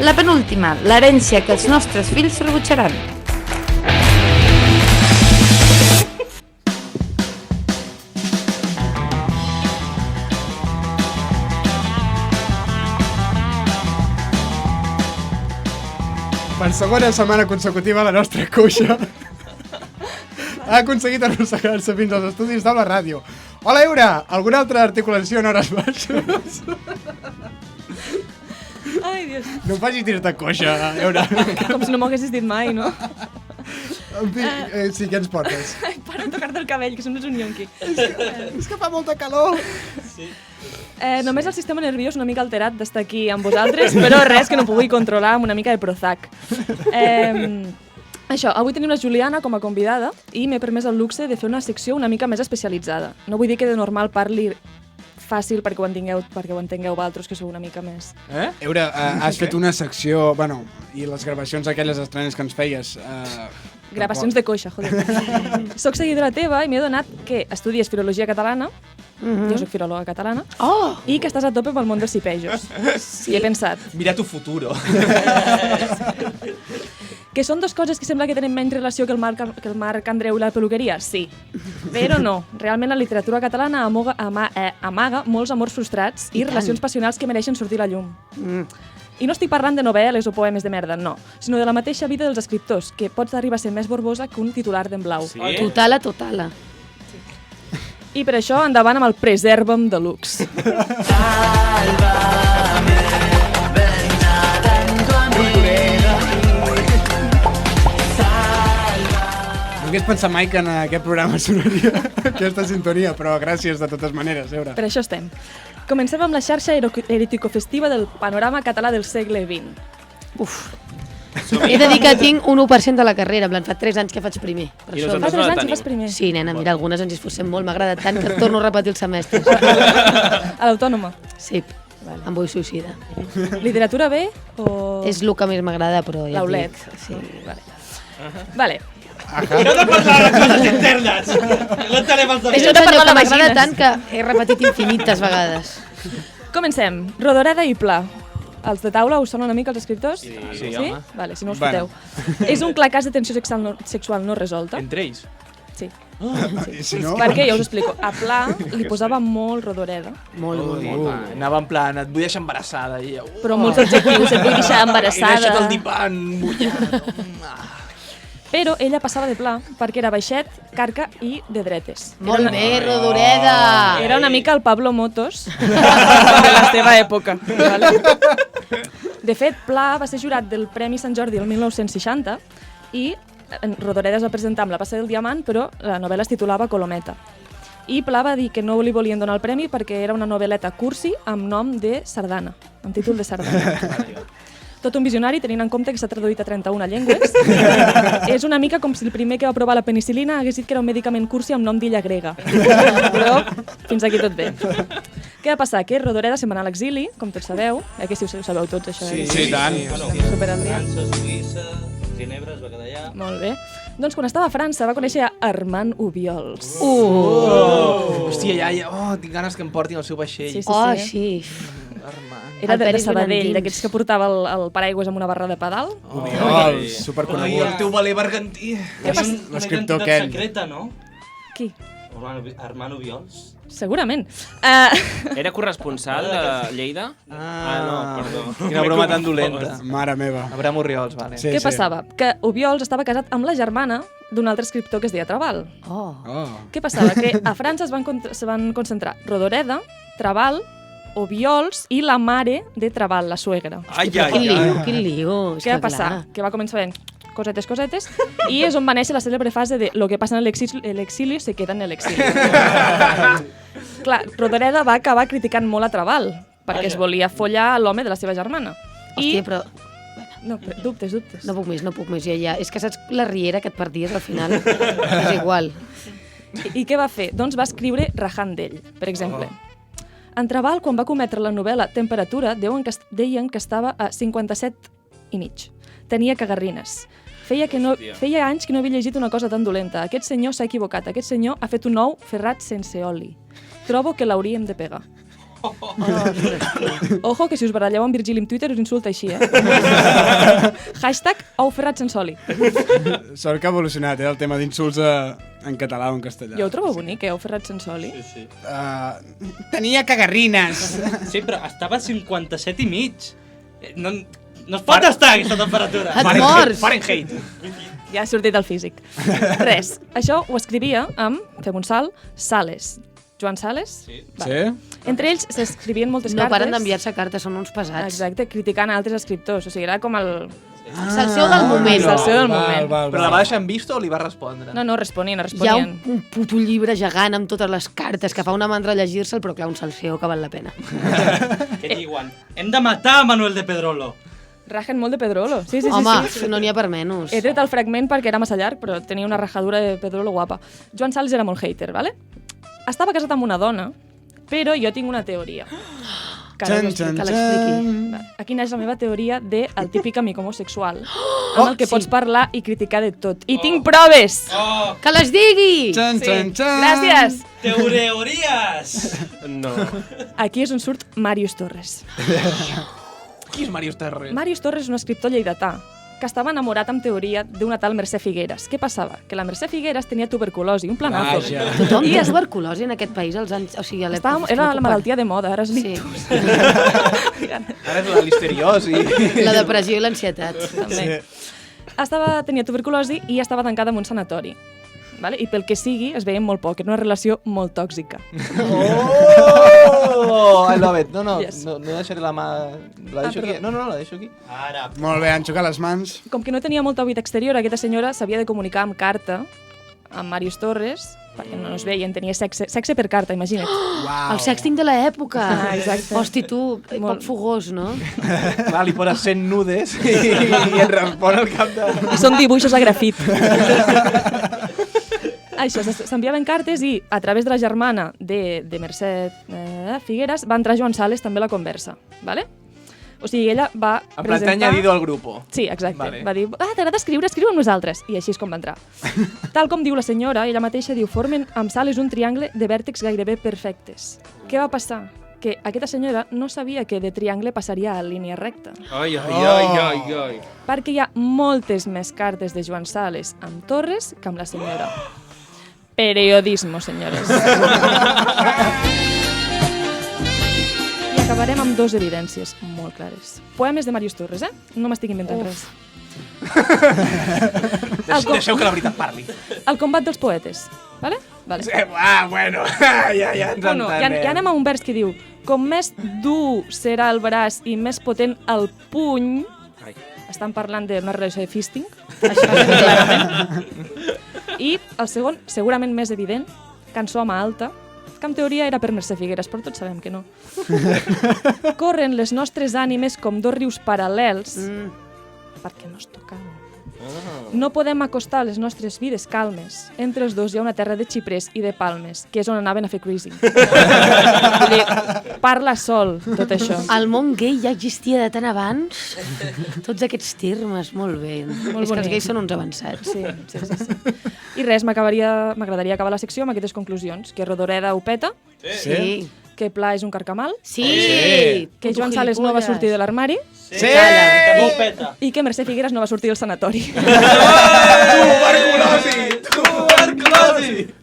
La penúltima, l'herència que els nostres fills rebutjaran. Per segona setmana consecutiva la nostra cuixa ha aconseguit arrossegar-se fins als estudis de la ràdio. Hola, Eura! Alguna altra articulació en hores baixes? Ai, Dios. No em facis dir-te coixa, Eura. Com si no m'ho haguessis dit mai, no? En fi, sí, què ens portes? Ai, para de tocar-te el cabell, que som un yonqui. És que fa molta calor. Sí. Només el sistema nerviós una mica alterat d'estar aquí amb vosaltres, però res que no pugui controlar amb una mica de Prozac. Això, avui tenim la Juliana com a convidada i m'he permès el luxe de fer una secció una mica més especialitzada. No vull dir que de normal parli fàcil perquè ho entengueu vosaltres, que sou una mica més. Eura, has fet una secció, bueno, i les gravacions aquelles estrenes que ens feies... Gravacions de coixa, joder. Soc seguidora teva i m'he donat que estudies filologia catalana, jo soc filòloga catalana, i que estàs a tope pel món dels cipejos. I he pensat... Mira tu futuro. Que són dues coses que sembla que tenen menys relació que el Marc Andreu i la peluqueria? Sí. Però no. Realment la literatura catalana amaga molts amors frustrats i relacions passionals que mereixen sortir a la llum. I no estic parlant de novel·les o poemes de merda, no, sinó de la mateixa vida dels escriptors, que pots arribar a ser més borbosa que un titular d'en blau. Sí? Totala, totala. I per això endavant amb el Preserva'm Deluxe. No hagués pensat mai que en aquest programa sonaria aquesta sintonia, però gràcies de totes maneres, Eura. Per això estem. Comencem amb la xarxa eroticofestiva del panorama català del segle XX. Uf. He de dir que tinc un 1% de la carrera, en plan, fa 3 anys que faig primer. Per I això... Fa 3 anys que fas primer. Sí, nena, mira, algunes ens hi esforcem molt, m'agrada tant que torno a repetir els semestres. A l'autònoma. Sí, em vull suïcidar. Literatura bé o... És el que més m'agrada, però ja et L'Aulet. dic. Sí. Vale. No de parlar de coses internes. No entenem els És dos. un allò que m'agrada vagines. tant que he repetit infinites vegades. Comencem. Rodoreda i Pla. Els de taula us sonen una mica els escriptors? Sí, home. Vale, si no us Bueno. foteu. És un clar cas de tensió sexual no resolta. Entre ells. Sí. I si no... Per què? Ja us explico. A Pla li posava molt Rodoreda, Molt, molt, molt. Anava en plan, et vull deixar embarassada. I ella, però molts adjectius, et vull deixar I deixa't el embarassada. dipan mullat. Però ella passava de Pla perquè era baixet, carca i de dretes. Molt bé, Rodoreda! Era una mica el Pablo Motos de la seva època. Vale? De fet, Pla va ser jurat del Premi Sant Jordi el 1960 i Rodoreda es va presentar amb la Passa del Diamant, però la novel·la es titulava Colometa. I Pla va dir que no li volien donar el premi perquè era una novel·leta cursi amb nom de sardana, amb títol de sardana. Tot un visionari, tenint en compte que s'ha traduït a 31 llengües. És una mica com si el primer que va provar la penicil·lina hagués dit que era un medicament cursi amb nom d'illa grega. Però fins aquí tot bé. Què va passar? Que Rodoreda se'n va anar a l'exili, com tots sabeu. Que si ho sabeu tots, això. Sí, tant. Super al dia. França, Suïssa, Ginebra, es va quedar allà. Molt bé. Doncs quan estava a França va conèixer a Armand Obiols. Hòstia, tinc ganes que em portin al seu vaixell. Sí, sí, Oh, sí. sí. Era El de Peris Sabadell, Benedins. d'aquests que portava el paraigües amb una barra de pedal. Obiols, Ai, superconegut. el teu valer bergantí. L'escriptor Una Ken. identitat secreta, no? Qui? Armand Obiols. Segurament. Era corresponsal de Lleida? Ah, no, perdó. Quina broma tan dolenta. Mare meva. Abraham Orriols, vale. Sí, Què sí. passava? Que Obiols estava casat amb la germana d'un altre escriptor que es deia Trabal. Oh. Oh. Què passava? Que a França es van concentrar Rodoreda, Trabal, Obiols i la mare de Trabal, la suegra. Ai, Quin ai, lío, ai. quin lío. És Què va que passar? clar. Que va començar fent cosetes, i és on va néixer la cèlebre fase de lo que passa en l'exili se queda en l'exili. Clar, Rodoreda va acabar criticant molt a Trabal, perquè es volia follar l'home de la seva germana. Hòstia, però No, dubtes. no puc més, ja. És que saps la riera que et perdies al final? És igual. I què va fer? Doncs va escriure rajant d'ell, per exemple. En Trabal, quan va cometre la novel·la Temperatura, deien que estava a 57 i mig. Tenia cagarrines. Feia anys que no havia llegit una cosa tan dolenta. Aquest senyor s'ha equivocat. Aquest senyor ha fet un ou ferrat sense oli. Trobo que l'hauríem de pegar. Ojo, que si us baralleu amb Virgili en Twitter us insulta així, Hashtag ou Ferrat Sensoli. Sort que ha evolucionat, el tema d'insults en català o en castellà. Jo ho trobo bonic, ou Ferrat Sensoli. Sí. Tenia cagarrines. Sí, però estava a 57 i mig. No es pot estar a aquesta temperatura. Et mors! Fahrenheit. Ja ha sortit el físic. Res, això ho escrivia amb, fem un salt, Sales. Joan Sales? Sí. Sí? Entre ells s'escrivien moltes No cartes. paren d'enviar-se cartes, són uns pesats. Exacte, criticant a altres escriptors. O sigui, era com el... El seu del moment. El seu del moment. Però la va deixar en vist o li va respondre? No, responien, Hi ha responien. un puto llibre gegant amb totes les cartes que fa una mandra llegir-se'l, però clar, un salseo que val la pena. Que diuen, hem de matar a Manuel de Pedrolo. Rajen molt de Pedrolo. Sí. Home, no n'hi ha per menys. He tret el fragment perquè era massa llarg, però tenia una rajadura de Pedrolo guapa. Joan Sales era molt hater, vale? Estava casat amb una dona, però jo tinc una teoria. Que l'expliqui. Aquí naix la meva teoria del típic amic homosexual, amb el que pots parlar i criticar de tot. I tinc proves! Que les digui! Gràcies! Teories! No. Aquí és on surt Màrius Torres. Qui és Màrius Torres? Màrius Torres és un escriptor lleidatà que estava enamorat en teoria d'una tal Mercè Figueres. Què passava? Que la Mercè Figueres tenia tuberculosi, un planazo. Tothom té tuberculosi en aquest país als anys... O sigui, a l'època... Era la malaltia de moda, ara és Sí. l'ictus. Ara és la listeriosi. La depressió i l'ansietat. També. Tenia tuberculosi i estava tancada en un sanatori. Vale? I pel que sigui, es veien molt poc. Era una relació molt tòxica. Oh, I love it. No Yes. deixaré la mà... La deixo aquí? No, la deixo aquí. Ara. Molt bé, han xocat les mans. Com que no tenia molta vida exterior, aquesta senyora s'havia de comunicar amb carta amb Màrius Torres, perquè no es veien, tenia sexe per carta, imagina't. El sexting de l'època. Ah, exacte. Hosti, tu, Molt. poc fogós, no? Clar, li poses 100 nudes i et respon al cap de... Són dibuixos a grafit. Això, s'enviaven cartes i a través de la germana de Mercè Figueres va entrar Joan Sales també a la conversa. Vale? O sigui, ella va En plan, t'ha añadido al grupo. Sí, exacte. Vale. Va dir, t'agrada escriure? Escriu amb nosaltres. I així és com va entrar. Tal com diu la senyora, ella mateixa diu, formen amb Sales un triangle de vèrtex gairebé perfectes. Què va passar? Que aquesta senyora no sabia que de triangle passaria a línia recta. Ai, ai. Perquè hi ha moltes més cartes de Joan Sales amb Torres que amb la senyora. Periodismo, senyores. I acabarem amb dues evidències molt clares. Poemes de Màrius Torres, No m'estic inventant res. Deixeu que la veritat parli. El combat dels poetes, vale? Vale. Bueno, ja ens Bueno, ja anem a un vers que diu com més dur serà el braç i més potent el puny. Estan parlant d'una relació de fisting. Això clarament. I el segon, segurament més evident, cançó a mà alta, que en teoria era per Mercè Figueres, però tots sabem que no. Corren les nostres ànimes com dos rius paral·lels perquè no es tocaven. No podem acostar les nostres vides calmes. Entre els dos hi ha una terra de xiprers i de palmes, que és on anaven a fer cruising. Vull dir, parla sol, tot això. El món gay ja existia de tant abans. Tots aquests termes, molt bé. Molt És que els bonic. gais són uns avançats. Sí. I res, m'agradaria acabar la secció amb aquestes conclusions. Que Rodoreda ho peta, Sí. que Pla és un carcamal, Sí. que Joan Sales no va sortir de l'armari Sí! Que no peta. i que Mercè Figueres no va sortir del sanatori. Tuberculosi!